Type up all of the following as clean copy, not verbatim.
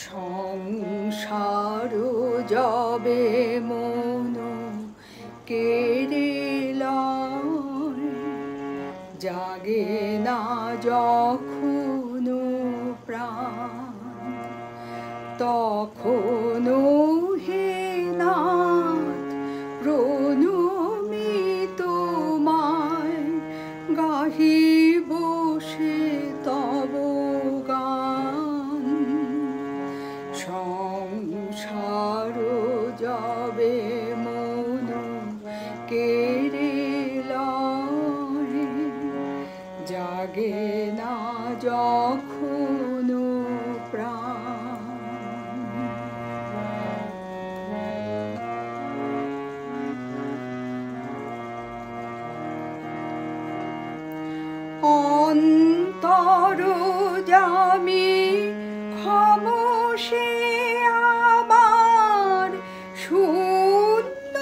সংসার যবে মন কেড়ে লয়, জাগে না যখন প্রাণ, তখন হে নাথ প্রণমি তোমায়, গাহি বসে তব গান। সংসার যবে মন কেড়ে লয়, জাগে না যখন প্রাণ। অন্তর্যামী খামোশে আমার, শূন্য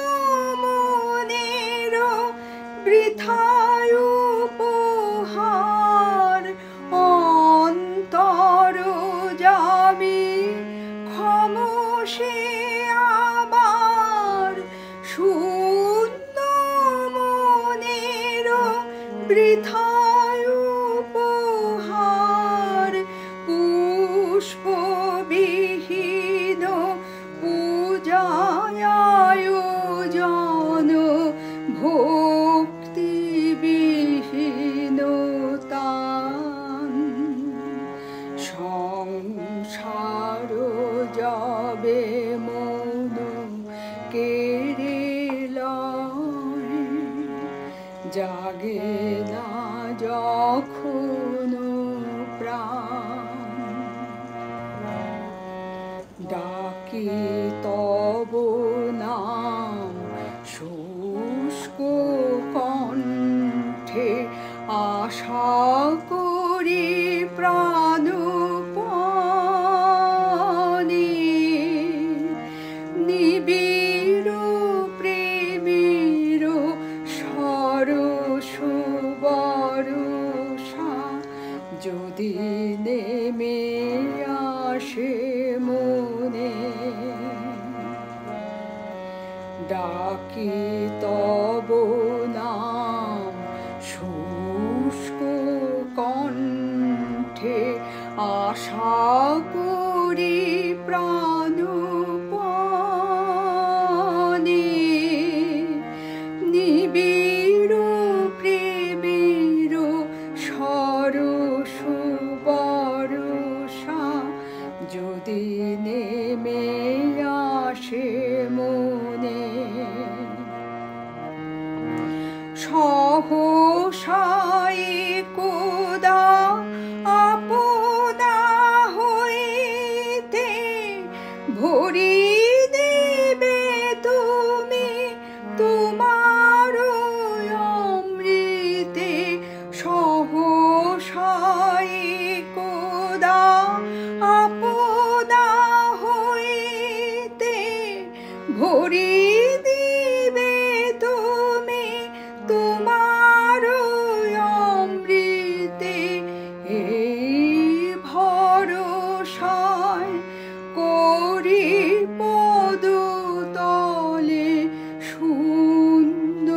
মনের বৃথায় উপহার। অন্তর্যামী খামোশে আমার, শূন্য মনের বৃথায় উপহার। পুষ্পবিহীন পূজায় আয়োজন, ভক্তিবিহীন তান। সংসার যবে মন কেড়ে লয়, জাগে না যখন প্রাণ। ডাকি তব নাম শুষ্ক কণ্ঠে, আশা করি প্রাণপণে। নিবিড় প্রেমের সরস বরষা, যদি নেমে আসে মনে। ডাকি তব নাম শুষ্ক কণ্ঠে, আশা করি প্রাণপণে। নিবিড় প্রেমের সরস বরষা, যদি নেমে আসে মনে। সহসাই কোদা আপনা হইতে, ভরি দেবে তুমি তোমার অমৃতে। সহসাই কোদা আপনা হইতে, ভরি দিবে তুমি তোমার অমৃতে। এই ভরসায় করি পদতলে শূন্য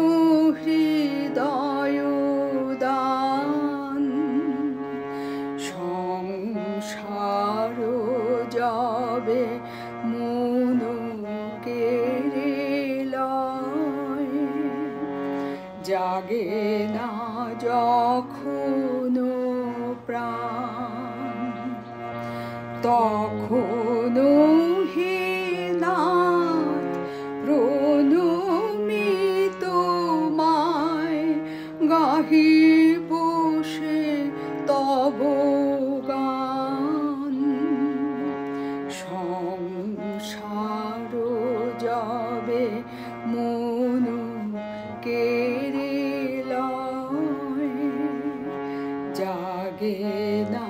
হৃদয় দান। সংসার যবে মন কেড়ে লয়, জাগে না যখন প্রাণ, তখন হে নাথ প্রণমি তোমায়, গাহি বসে তব গান। সংসার যবে মন কেড়ে লয়, জাগে না